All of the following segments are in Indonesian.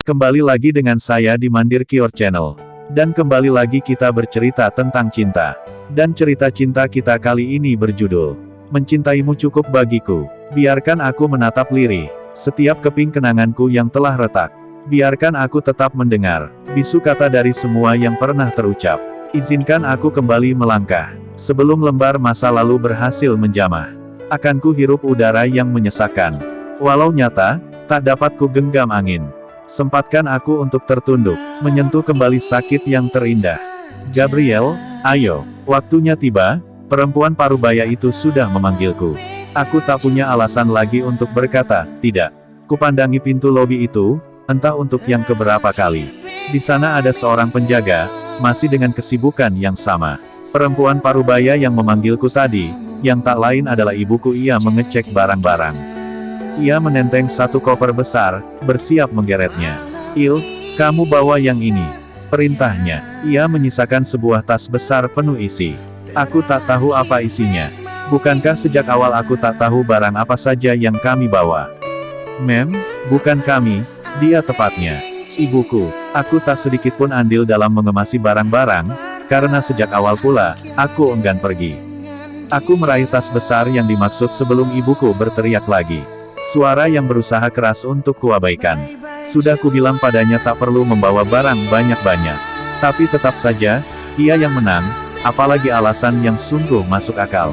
Kembali lagi dengan saya di Mandir Kior Channel. Dan kembali lagi kita bercerita tentang cinta. Dan cerita cinta kita kali ini berjudul Mencintaimu Cukup Bagiku. Biarkan aku menatap lirih setiap keping kenanganku yang telah retak. Biarkan aku tetap mendengar bisu kata dari semua yang pernah terucap. Izinkan aku kembali melangkah sebelum lembar masa lalu berhasil menjamah. Akan ku hirup udara yang menyesakan. Walau nyata, tak dapat ku genggam angin. Sempatkan aku untuk tertunduk, menyentuh kembali sakit yang terindah. Gabriel, ayo, waktunya tiba, perempuan parubaya itu sudah memanggilku. Aku tak punya alasan lagi untuk berkata, tidak. Kupandangi pintu lobi itu, entah untuk yang keberapa kali. Di sana ada seorang penjaga, masih dengan kesibukan yang sama. Perempuan parubaya yang memanggilku tadi, yang tak lain adalah ibuku. Ia mengecek barang-barang. Ia menenteng satu koper besar, bersiap menggeretnya. Il, kamu bawa yang ini. Perintahnya. Ia menyisakan sebuah tas besar penuh isi. Aku tak tahu apa isinya. Bukankah sejak awal aku tak tahu barang apa saja yang kami bawa? Mem, bukan kami, dia tepatnya. Ibuku, aku tak sedikit pun andil dalam mengemasi barang-barang, karena sejak awal pula, aku enggan pergi. Aku meraih tas besar yang dimaksud sebelum ibuku berteriak lagi. Suara yang berusaha keras untuk kuabaikan. Sudah kubilang padanya tak perlu membawa barang banyak-banyak. Tapi tetap saja, ia yang menang, apalagi alasan yang sungguh masuk akal.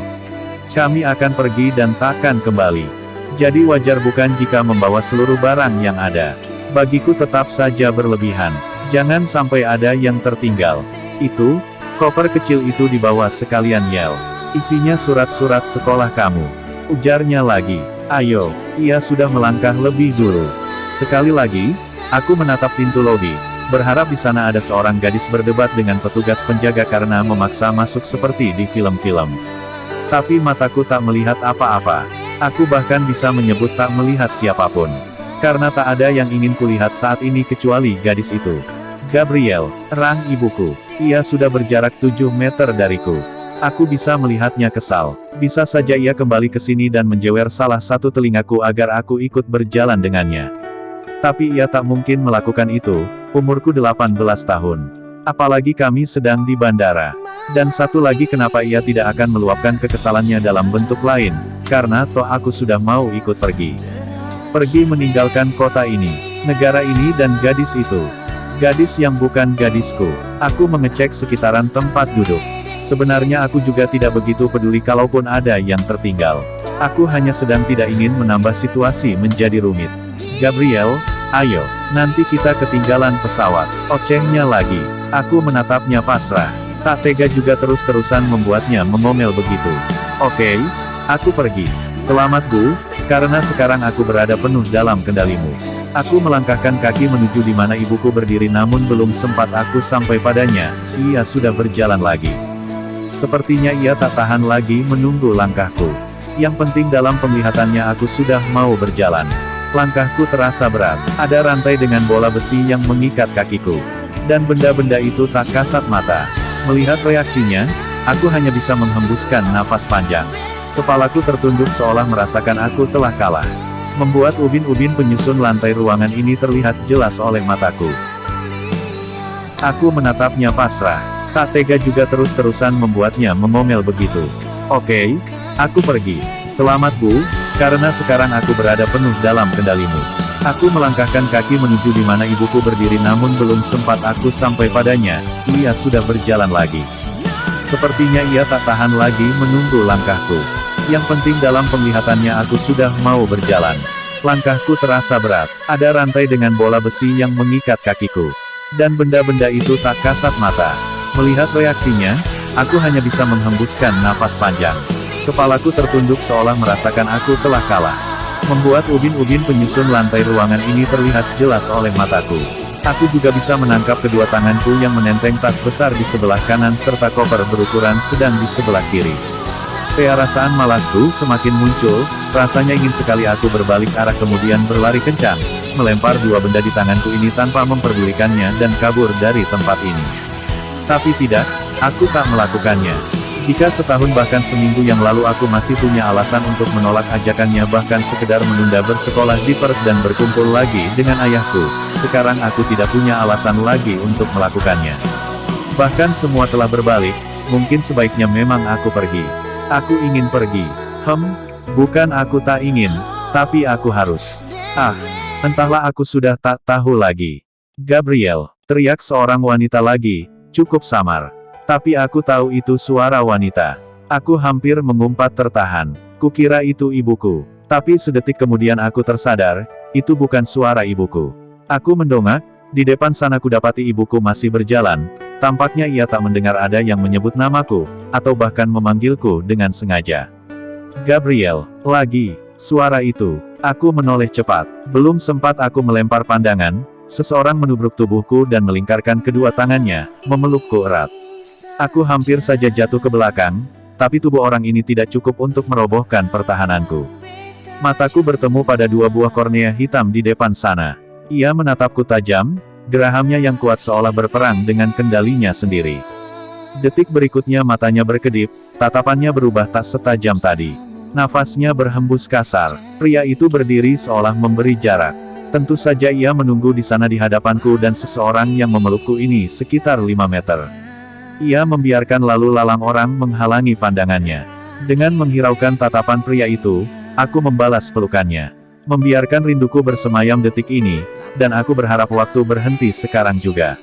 Kami akan pergi dan takkan kembali. Jadi wajar bukan jika membawa seluruh barang yang ada. Bagiku tetap saja berlebihan. Jangan sampai ada yang tertinggal. Itu, koper kecil itu dibawa sekalian Yel. Isinya surat-surat sekolah kamu. Ujarnya lagi. Ayo, ia sudah melangkah lebih dulu. Sekali lagi, aku menatap pintu lobi, berharap di sana ada seorang gadis berdebat dengan petugas penjaga karena memaksa masuk seperti di film-film. Tapi mataku tak melihat apa-apa. Aku bahkan bisa menyebut tak melihat siapapun. Karena tak ada yang ingin kulihat saat ini kecuali gadis itu. Gabriel, rang ibuku. Ia sudah berjarak 7 meter dariku. Aku bisa melihatnya kesal. Bisa saja ia kembali ke sini dan menjewer salah satu telingaku agar aku ikut berjalan dengannya. Tapi ia tak mungkin melakukan itu, umurku 18 tahun. Apalagi kami sedang di bandara. Dan satu lagi kenapa ia tidak akan meluapkan kekesalannya dalam bentuk lain, karena toh aku sudah mau ikut pergi. Pergi meninggalkan kota ini, negara ini dan gadis itu. Gadis yang bukan gadisku. Aku mengecek sekitaran tempat duduk. Sebenarnya aku juga tidak begitu peduli kalaupun ada yang tertinggal. Aku hanya sedang tidak ingin menambah situasi menjadi rumit. Gabriel, ayo, nanti kita ketinggalan pesawat. Ocehnya lagi. Aku menatapnya pasrah. Tak tega juga terus-terusan membuatnya mengomel begitu. Oke, aku pergi. Selamat Bu, karena sekarang aku berada penuh dalam kendalimu. Aku melangkahkan kaki menuju di mana ibuku berdiri namun belum sempat aku sampai padanya, ia sudah berjalan lagi. Sepertinya ia tak tahan lagi menunggu langkahku. Yang penting dalam penglihatannya aku sudah mau berjalan. Langkahku terasa berat. Ada rantai dengan bola besi yang mengikat kakiku. Dan benda-benda itu tak kasat mata. Melihat reaksinya, aku hanya bisa menghembuskan nafas panjang. Kepalaku tertunduk seolah merasakan aku telah kalah. Membuat ubin-ubin penyusun lantai ruangan ini terlihat jelas oleh mataku. Aku menatapnya pasrah. Tak tega juga terus-terusan membuatnya mengomel begitu. Oke, aku pergi. Selamat Bu, karena sekarang aku berada penuh dalam kendalimu. Aku melangkahkan kaki menuju di mana ibuku berdiri namun belum sempat aku sampai padanya, ia sudah berjalan lagi. Sepertinya ia tak tahan lagi menunggu langkahku. Yang penting dalam penglihatannya aku sudah mau berjalan. Langkahku terasa berat, ada rantai dengan bola besi yang mengikat kakiku. Dan benda-benda itu tak kasat mata. Melihat reaksinya, aku hanya bisa menghembuskan nafas panjang. Kepalaku tertunduk seolah merasakan aku telah kalah. Membuat ubin-ubin penyusun lantai ruangan ini terlihat jelas oleh mataku. Aku juga bisa menangkap kedua tanganku yang menenteng tas besar di sebelah kanan serta koper berukuran sedang di sebelah kiri. Perasaan malasku semakin muncul, rasanya ingin sekali aku berbalik arah kemudian berlari kencang, melempar dua benda di tanganku ini tanpa memperdulikannya dan kabur dari tempat ini. Tapi tidak, aku tak melakukannya. Jika setahun bahkan seminggu yang lalu aku masih punya alasan untuk menolak ajakannya bahkan sekedar menunda bersekolah di Perth dan berkumpul lagi dengan ayahku, sekarang aku tidak punya alasan lagi untuk melakukannya. Bahkan semua telah berbalik, mungkin sebaiknya memang aku pergi. Aku ingin pergi. Bukan aku tak ingin, tapi aku harus. Entahlah aku sudah tak tahu lagi. Gabriel, teriak seorang wanita lagi, cukup samar. Tapi aku tahu itu suara wanita. Aku hampir mengumpat tertahan. Kukira itu ibuku. Tapi sedetik kemudian aku tersadar, itu bukan suara ibuku. Aku mendongak, di depan sana kudapati ibuku masih berjalan. Tampaknya ia tak mendengar ada yang menyebut namaku, atau bahkan memanggilku dengan sengaja. Gabriel, lagi, suara itu. Aku menoleh cepat. Belum sempat aku melempar pandangan, seseorang menubruk tubuhku dan melingkarkan kedua tangannya, memelukku erat. Aku hampir saja jatuh ke belakang, tapi tubuh orang ini tidak cukup untuk merobohkan pertahananku. Mataku bertemu pada dua buah kornea hitam di depan sana. Ia menatapku tajam, gerahamnya yang kuat seolah berperang dengan kendalinya sendiri. Detik berikutnya matanya berkedip, tatapannya berubah tak setajam tadi. Nafasnya berhembus kasar. Pria itu berdiri seolah memberi jarak. Tentu saja ia menunggu di sana di hadapanku dan seseorang yang memelukku ini sekitar 5 meter. Ia membiarkan lalu lalang orang menghalangi pandangannya. Dengan menghiraukan tatapan pria itu, aku membalas pelukannya. Membiarkan rinduku bersemayam detik ini, dan aku berharap waktu berhenti sekarang juga.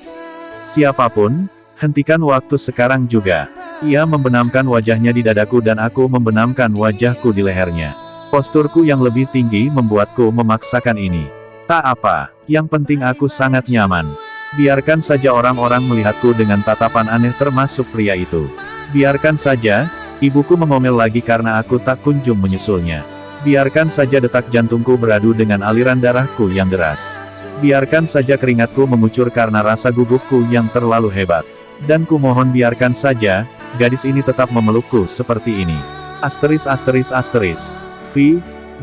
Siapapun, hentikan waktu sekarang juga. Ia membenamkan wajahnya di dadaku dan aku membenamkan wajahku di lehernya. Posturku yang lebih tinggi membuatku memaksakan ini. Tak apa, yang penting aku sangat nyaman. Biarkan saja orang-orang melihatku dengan tatapan aneh termasuk pria itu. Biarkan saja, ibuku mengomel lagi karena aku tak kunjung menyusulnya. Biarkan saja detak jantungku beradu dengan aliran darahku yang deras. Biarkan saja keringatku mengucur karena rasa gugupku yang terlalu hebat. Dan kumohon biarkan saja, gadis ini tetap memelukku seperti ini. Vi,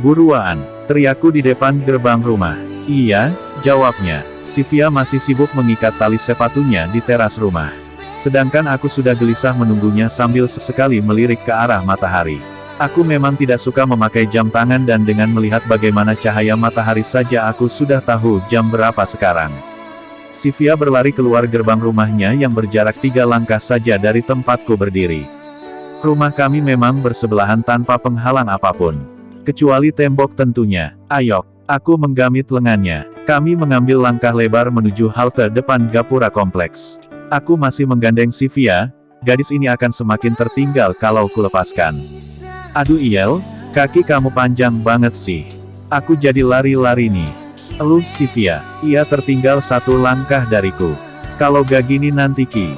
buruan, teriakku di depan gerbang rumah. Iya, jawabnya. Sylvia masih sibuk mengikat tali sepatunya di teras rumah. Sedangkan aku sudah gelisah menunggunya sambil sesekali melirik ke arah matahari. Aku memang tidak suka memakai jam tangan dan dengan melihat bagaimana cahaya matahari saja aku sudah tahu jam berapa sekarang. Sylvia berlari keluar gerbang rumahnya yang berjarak 3 langkah saja dari tempatku berdiri. Rumah kami memang bersebelahan tanpa penghalang apapun. Kecuali tembok tentunya. Ayok. Aku menggamit lengannya. Kami mengambil langkah lebar menuju halte depan gapura kompleks. Aku masih menggandeng Sylvia, gadis ini akan semakin tertinggal kalau kulepaskan. Aduh Iel, kaki kamu panjang banget sih. Aku jadi lari-lari nih. Eluh Sylvia, ia tertinggal 1 langkah dariku. Kalau gak gini nanti Ki.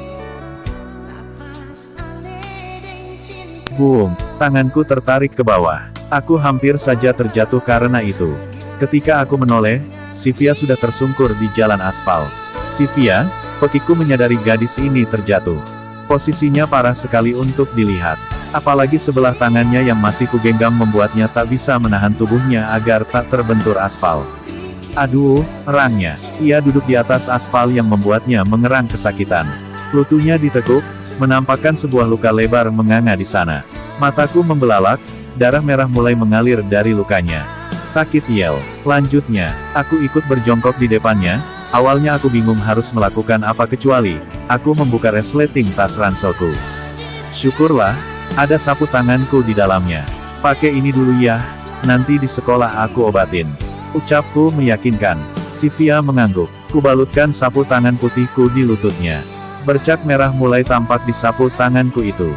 Boom, tanganku tertarik ke bawah. Aku hampir saja terjatuh karena itu. Ketika aku menoleh, Sylvia sudah tersungkur di jalan aspal. Sylvia, pekiku menyadari gadis ini terjatuh. Posisinya parah sekali untuk dilihat. Apalagi sebelah tangannya yang masih kugenggam membuatnya tak bisa menahan tubuhnya agar tak terbentur aspal. Aduh, erangnya. Ia duduk di atas aspal yang membuatnya mengerang kesakitan. Lutunya ditekuk, menampakkan sebuah luka lebar menganga di sana. Mataku membelalak, darah merah mulai mengalir dari lukanya. Sakit Yel. Lanjutnya, aku ikut berjongkok di depannya. Awalnya aku bingung harus melakukan apa kecuali, aku membuka resleting tas ranselku. Syukurlah, ada sapu tanganku di dalamnya. Pakai ini dulu ya, nanti di sekolah aku obatin. Ucapku meyakinkan. Sylvia mengangguk. Kubalutkan sapu tangan putihku di lututnya. Bercak merah mulai tampak di sapu tanganku itu.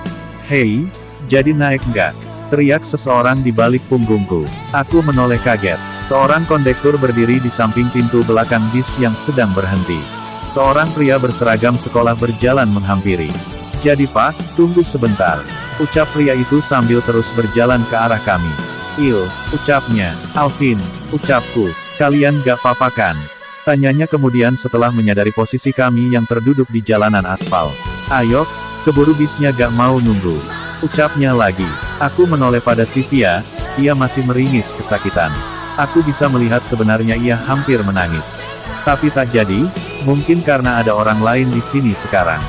Hei, jadi naik nggak? Teriak seseorang di balik punggungku. Aku menoleh kaget. Seorang kondektur berdiri di samping pintu belakang bis yang sedang berhenti. Seorang pria berseragam sekolah berjalan menghampiri. Jadi Pak, tunggu sebentar. Ucap pria itu sambil terus berjalan ke arah kami. Il, ucapnya. Alvin, ucapku. Kalian gak apa-apa kan? Tanyanya kemudian setelah menyadari posisi kami yang terduduk di jalanan aspal. Ayo, keburu bisnya gak mau nunggu. Ucapnya lagi. Aku menoleh pada Sylvia, ia masih meringis kesakitan. Aku bisa melihat sebenarnya ia hampir menangis. Tapi tak jadi, mungkin karena ada orang lain di sini sekarang.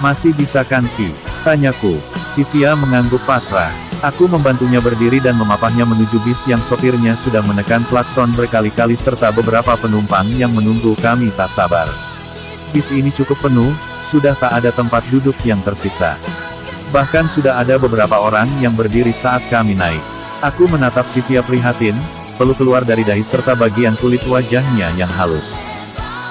Masih bisa kan Vi? Tanyaku. Sylvia mengangguk pasrah. Aku membantunya berdiri dan memapahnya menuju bis yang sopirnya sudah menekan klakson berkali-kali serta beberapa penumpang yang menunggu kami tak sabar. Bis ini cukup penuh, sudah tak ada tempat duduk yang tersisa. Bahkan sudah ada beberapa orang yang berdiri saat kami naik. Aku menatap Sylvia prihatin, peluk keluar dari dahi serta bagian kulit wajahnya yang halus.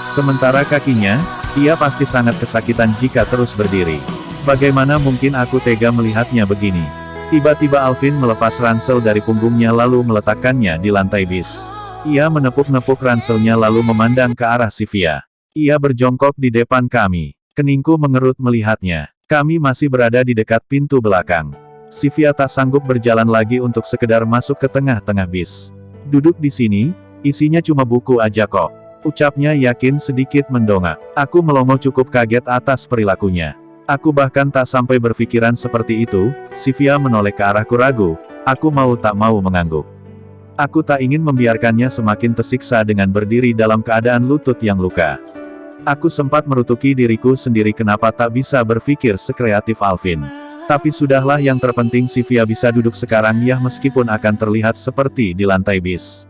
Sementara kakinya, ia pasti sangat kesakitan jika terus berdiri. Bagaimana mungkin aku tega melihatnya begini? Tiba-tiba Alvin melepas ransel dari punggungnya lalu meletakkannya di lantai bis. Ia menepuk-nepuk ranselnya lalu memandang ke arah Sylvia. Ia berjongkok di depan kami. Keningku mengerut melihatnya. Kami masih berada di dekat pintu belakang. Sylvia tak sanggup berjalan lagi untuk sekedar masuk ke tengah-tengah bis. Duduk di sini, isinya cuma buku aja kok. Ucapnya yakin sedikit mendongak. Aku melongo cukup kaget atas perilakunya. Aku bahkan tak sampai berpikiran seperti itu. Sylvia menoleh ke arahku ragu. Aku mau tak mau mengangguk. Aku tak ingin membiarkannya semakin tersiksa dengan berdiri dalam keadaan lutut yang luka. Aku sempat merutuki diriku sendiri kenapa tak bisa berpikir sekreatif Alvin. Tapi sudahlah, yang terpenting Sylvia bisa duduk sekarang ya meskipun akan terlihat seperti di lantai bis.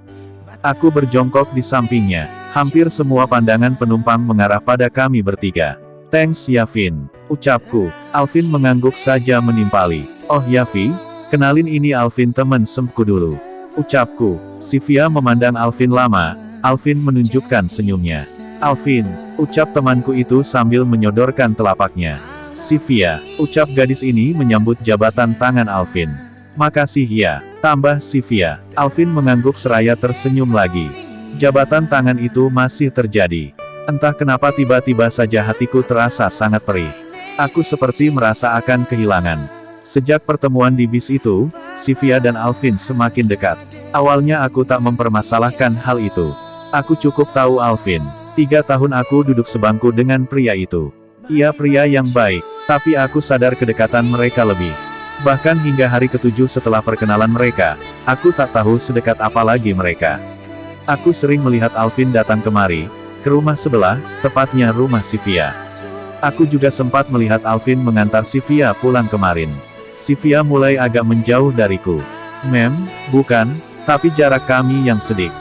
Aku berjongkok di sampingnya. Hampir semua pandangan penumpang mengarah pada kami bertiga. Thanks ya Vin, ucapku. Alvin mengangguk saja menimpali. Oh ya Vi, kenalin ini Alvin temen semku dulu. Ucapku. Sylvia memandang Alvin lama. Alvin menunjukkan senyumnya. Alvin, ucap temanku itu sambil menyodorkan telapaknya. Sylvia, ucap gadis ini menyambut jabatan tangan Alvin. Makasih ya, tambah Sylvia. Alvin mengangguk seraya tersenyum lagi. Jabatan tangan itu masih terjadi. Entah kenapa tiba-tiba saja hatiku terasa sangat perih. Aku seperti merasa akan kehilangan. Sejak pertemuan di bis itu, Sylvia dan Alvin semakin dekat. Awalnya aku tak mempermasalahkan hal itu. Aku cukup tahu Alvin. 3 tahun aku duduk sebangku dengan pria itu. Ia pria yang baik, tapi aku sadar kedekatan mereka lebih. Bahkan hingga hari ke-7 setelah perkenalan mereka, aku tak tahu sedekat apa lagi mereka. Aku sering melihat Alvin datang kemari, ke rumah sebelah, tepatnya rumah Sylvia. Aku juga sempat melihat Alvin mengantar Sylvia pulang kemarin. Sylvia mulai agak menjauh dariku. Mem, bukan, tapi jarak kami yang sedikit.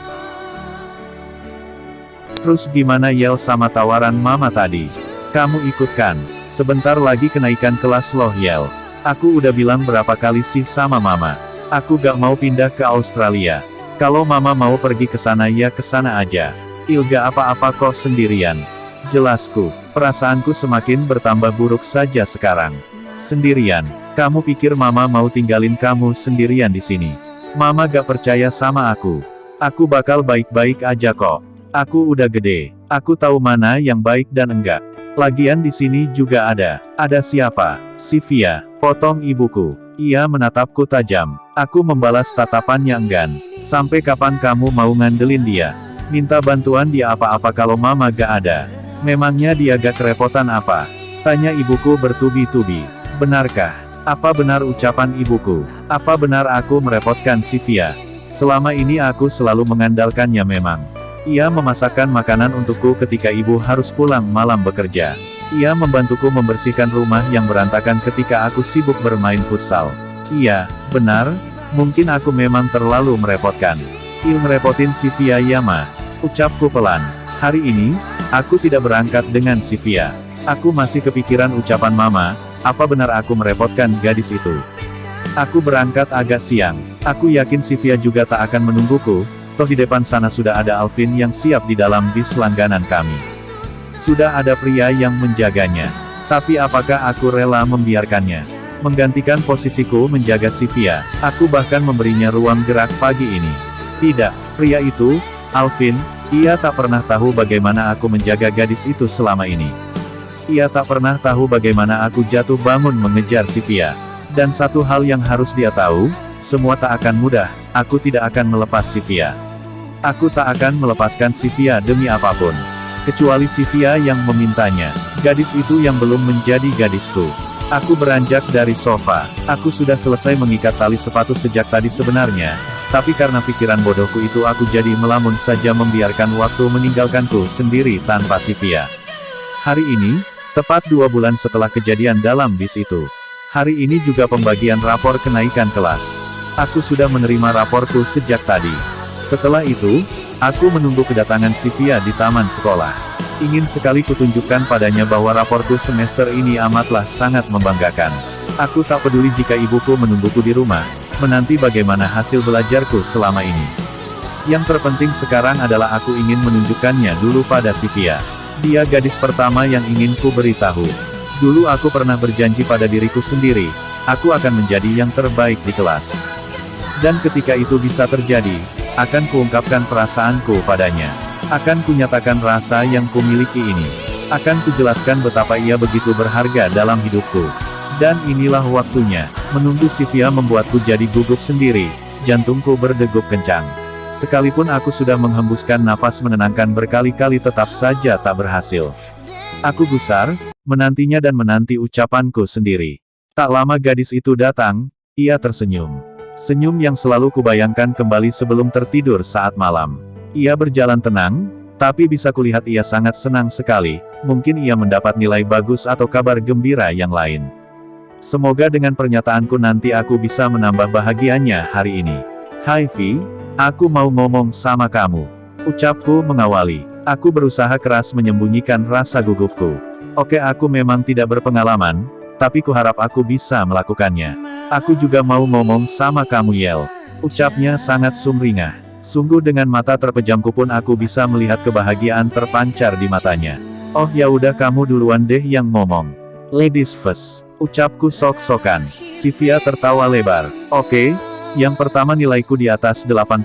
Terus gimana Yel sama tawaran mama tadi? Kamu ikutkan? Sebentar lagi kenaikan kelas loh Yel. Aku udah bilang berapa kali sih sama mama. Aku gak mau pindah ke Australia. Kalau mama mau pergi ke sana ya ke sana aja. Ilga apa-apa kok sendirian. Jelasku, perasaanku semakin bertambah buruk saja sekarang. Sendirian? Kamu pikir mama mau tinggalin kamu sendirian di sini? Mama gak percaya sama aku. Aku bakal baik-baik aja kok. Aku udah gede. Aku tahu mana yang baik dan enggak. Lagian di sini juga ada. Ada siapa? Sylvia, potong ibuku. Ia menatapku tajam. Aku membalas tatapannya enggan. Sampai kapan kamu mau ngandelin dia? Minta bantuan dia apa-apa kalau mama gak ada. Memangnya dia gak kerepotan apa? Tanya ibuku bertubi-tubi. Benarkah? Apa benar ucapan ibuku? Apa benar aku merepotkan Sylvia? Selama ini aku selalu mengandalkannya memang. Ia memasakkan makanan untukku ketika ibu harus pulang malam bekerja. Ia membantuku membersihkan rumah yang berantakan ketika aku sibuk bermain futsal. Iya, benar, mungkin aku memang terlalu merepotkan. Ngerepotin Sylvia ya ma. Ucapku pelan. Hari ini, aku tidak berangkat dengan Sylvia. Aku masih kepikiran ucapan mama, apa benar aku merepotkan gadis itu? Aku berangkat agak siang. Aku yakin Sylvia juga tak akan menungguku, toh di depan sana sudah ada Alvin yang siap di dalam bis langganan kami. Sudah ada pria yang menjaganya. Tapi apakah aku rela membiarkannya? Menggantikan posisiku menjaga Sylvia, aku bahkan memberinya ruang gerak pagi ini. Tidak, pria itu, Alvin, ia tak pernah tahu bagaimana aku menjaga gadis itu selama ini. Ia tak pernah tahu bagaimana aku jatuh bangun mengejar Sylvia. Dan satu hal yang harus dia tahu, semua tak akan mudah, aku tidak akan melepas Sylvia. Aku tak akan melepaskan Sylvia demi apapun. Kecuali Sylvia yang memintanya. Gadis itu yang belum menjadi gadisku. Aku beranjak dari sofa. Aku sudah selesai mengikat tali sepatu sejak tadi sebenarnya. Tapi karena pikiran bodohku itu aku jadi melamun saja membiarkan waktu meninggalkanku sendiri tanpa Sylvia. Hari ini, tepat 2 bulan setelah kejadian dalam bis itu. Hari ini juga pembagian rapor kenaikan kelas. Aku sudah menerima raporku sejak tadi. Setelah itu, aku menunggu kedatangan Sylvia di taman sekolah. Ingin sekali kutunjukkan padanya bahwa raporku semester ini amatlah sangat membanggakan. Aku tak peduli jika ibuku menungguku di rumah, menanti bagaimana hasil belajarku selama ini. Yang terpenting sekarang adalah aku ingin menunjukkannya dulu pada Sylvia. Dia gadis pertama yang ingin ku beritahu. Dulu aku pernah berjanji pada diriku sendiri, aku akan menjadi yang terbaik di kelas. Dan ketika itu bisa terjadi, akan kuungkapkan perasaanku padanya. Akan kunyatakan rasa yang kumiliki ini. Akan kujelaskan betapa ia begitu berharga dalam hidupku. Dan inilah waktunya. Menunggu Sylvia membuatku jadi gugup sendiri, jantungku berdegup kencang. Sekalipun aku sudah menghembuskan nafas menenangkan berkali-kali tetap saja tak berhasil. Aku gusar, menantinya dan menanti ucapanku sendiri. Tak lama gadis itu datang, ia tersenyum. Senyum yang selalu kubayangkan kembali sebelum tertidur saat malam. Ia berjalan tenang, tapi bisa kulihat ia sangat senang sekali, mungkin ia mendapat nilai bagus atau kabar gembira yang lain. Semoga dengan pernyataanku nanti aku bisa menambah bahagianya hari ini. Hai Vi, aku mau ngomong sama kamu. Ucapku mengawali. Aku berusaha keras menyembunyikan rasa gugupku. Oke, aku memang tidak berpengalaman, tapi kuharap aku bisa melakukannya. Aku juga mau ngomong sama kamu Yel. Ucapnya sangat sumringah. Sungguh dengan mata terpejamku pun aku bisa melihat kebahagiaan terpancar di matanya. Oh ya udah kamu duluan deh yang ngomong. Ladies first. Ucapku sok-sokan. Sylvia tertawa lebar. Oke, yang pertama nilaiku di atas 85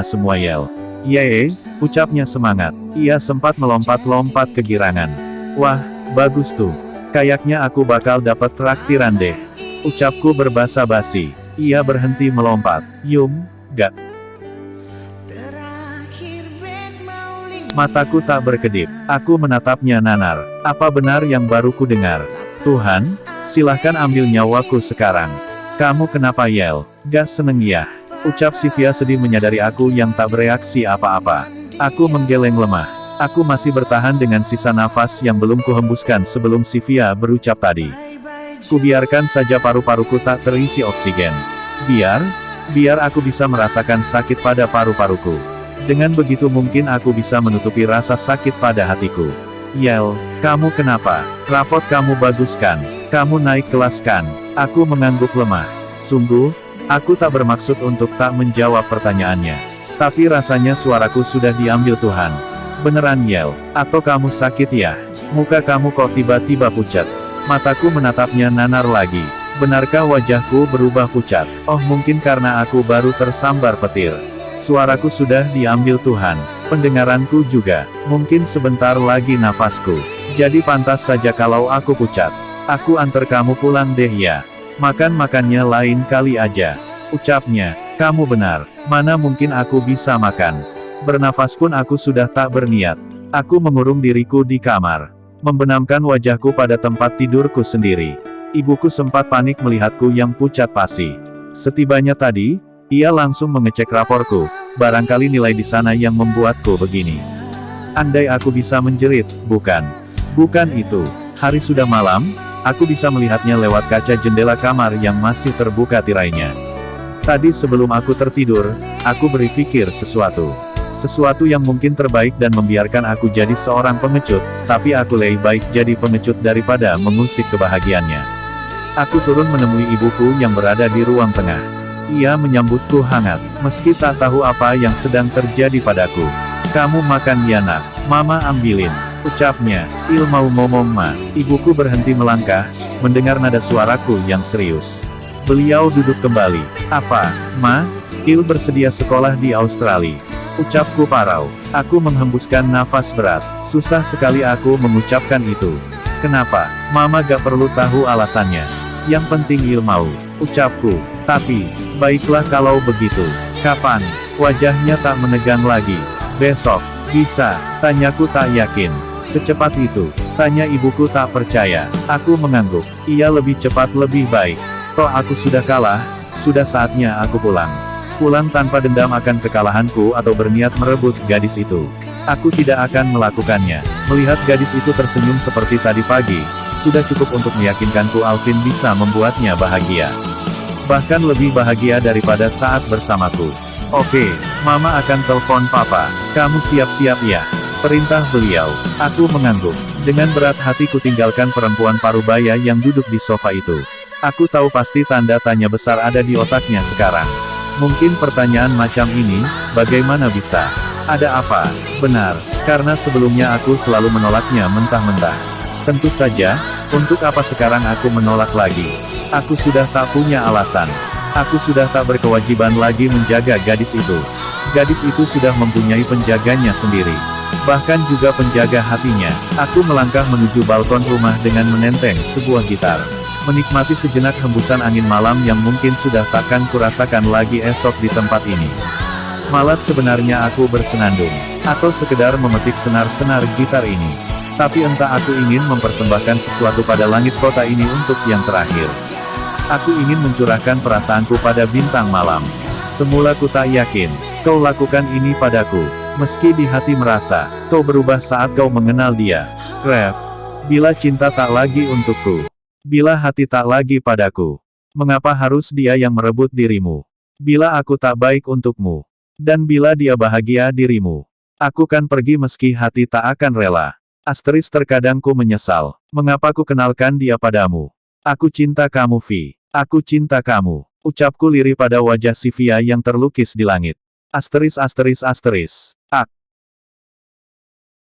semua Yel. Yee, ucapnya semangat. Ia sempat melompat-lompat kegirangan. Wah, bagus tuh. Kayaknya aku bakal dapat traktiran deh. Ucapku berbasa-basi. Ia berhenti melompat. Yum, gak. Mataku tak berkedip. Aku menatapnya nanar. Apa benar yang baru ku dengar? Tuhan, silahkan ambil nyawaku sekarang. Kamu kenapa Yel? Gak seneng ya? Ucap Sylvia sedih menyadari aku yang tak bereaksi apa-apa. Aku menggeleng lemah. Aku masih bertahan dengan sisa nafas yang belum kuhembuskan sebelum Sylvia berucap tadi. Kubiarkan saja paru-paruku tak terisi oksigen. Biar aku bisa merasakan sakit pada paru-paruku. Dengan begitu mungkin aku bisa menutupi rasa sakit pada hatiku. Yel, kamu kenapa? Rapot kamu bagus kan? Kamu naik kelas kan? Aku mengangguk lemah. Sungguh, aku tak bermaksud untuk tak menjawab pertanyaannya. Tapi rasanya suaraku sudah diambil Tuhan. Beneran Yel? Atau kamu sakit ya? Muka kamu kok tiba-tiba pucat? Mataku menatapnya nanar lagi. Benarkah wajahku berubah pucat? Oh mungkin karena aku baru tersambar petir. Suaraku sudah diambil Tuhan. Pendengaranku juga. Mungkin sebentar lagi nafasku. Jadi pantas saja kalau aku pucat. Aku antar kamu pulang deh ya. Makan-makannya lain kali aja. Ucapnya. Kamu benar. Mana mungkin aku bisa makan. Bernafas pun aku sudah tak berniat. Aku mengurung diriku di kamar. Membenamkan wajahku pada tempat tidurku sendiri. Ibuku sempat panik melihatku yang pucat pasi. Setibanya tadi, ia langsung mengecek raporku. Barangkali nilai di sana yang membuatku begini. Andai aku bisa menjerit, bukan. Bukan itu. Hari sudah malam, aku bisa melihatnya lewat kaca jendela kamar yang masih terbuka tirainya. Tadi sebelum aku tertidur, aku berpikir sesuatu. Sesuatu yang mungkin terbaik dan membiarkan aku jadi seorang pengecut, tapi aku lebih baik jadi pengecut daripada mengusik kebahagiaannya. Aku turun menemui ibuku yang berada di ruang tengah. Ia menyambutku hangat, meski tak tahu apa yang sedang terjadi padaku. Kamu makan ya nak, mama ambilin. Ucapnya, Il mau ngomong ma. Ibuku berhenti melangkah, mendengar nada suaraku yang serius. Beliau duduk kembali. Apa, ma? Il bersedia sekolah di Australia. Ucapku parau. Aku menghembuskan nafas berat. Susah sekali aku mengucapkan itu. Kenapa? Mama gak perlu tahu alasannya. Yang penting Il mau. Ucapku. Tapi, baiklah kalau begitu. Kapan? Wajahnya tak menegang lagi. Besok. Bisa. Tanyaku tak yakin. Secepat itu. Tanya ibuku tak percaya. Aku mengangguk. Ia lebih cepat lebih baik. Toh aku sudah kalah, sudah saatnya aku pulang. Pulang tanpa dendam akan kekalahanku atau berniat merebut gadis itu. Aku tidak akan melakukannya. Melihat gadis itu tersenyum seperti tadi pagi, sudah cukup untuk meyakinkanku Alvin bisa membuatnya bahagia. Bahkan lebih bahagia daripada saat bersamaku. Oke, Mama akan telepon Papa. Kamu siap-siap ya? Perintah beliau. Aku mengangguk. Dengan berat hati kutinggalkan perempuan parubaya yang duduk di sofa itu. Aku tahu pasti tanda tanya besar ada di otaknya sekarang. Mungkin pertanyaan macam ini, bagaimana bisa? Ada apa? Benar, karena sebelumnya aku selalu menolaknya mentah-mentah. Tentu saja, untuk apa sekarang aku menolak lagi? Aku sudah tak punya alasan. Aku sudah tak berkewajiban lagi menjaga gadis itu. Gadis itu sudah mempunyai penjaganya sendiri. Bahkan juga penjaga hatinya. Aku melangkah menuju balkon rumah dengan menenteng sebuah gitar. Menikmati sejenak hembusan angin malam yang mungkin sudah takkan kurasakan lagi esok di tempat ini. Malas sebenarnya aku bersenandung. Atau sekedar memetik senar-senar gitar ini. Tapi entah aku ingin mempersembahkan sesuatu pada langit kota ini untuk yang terakhir. Aku ingin mencurahkan perasaanku pada bintang malam. Semula ku tak yakin, kau lakukan ini padaku. Meski di hati merasa, kau berubah saat kau mengenal dia. Ref, bila cinta tak lagi untukku. Bila hati tak lagi padaku. Mengapa harus dia yang merebut dirimu? Bila aku tak baik untukmu. Dan bila dia bahagia dirimu. Aku kan pergi meski hati tak akan rela. Asteris terkadang ku menyesal. Mengapa ku kenalkan dia padamu? Aku cinta kamu Vi. Aku cinta kamu. Ucapku lirih pada wajah Sylvia yang terlukis di langit. Asteris asteris asteris.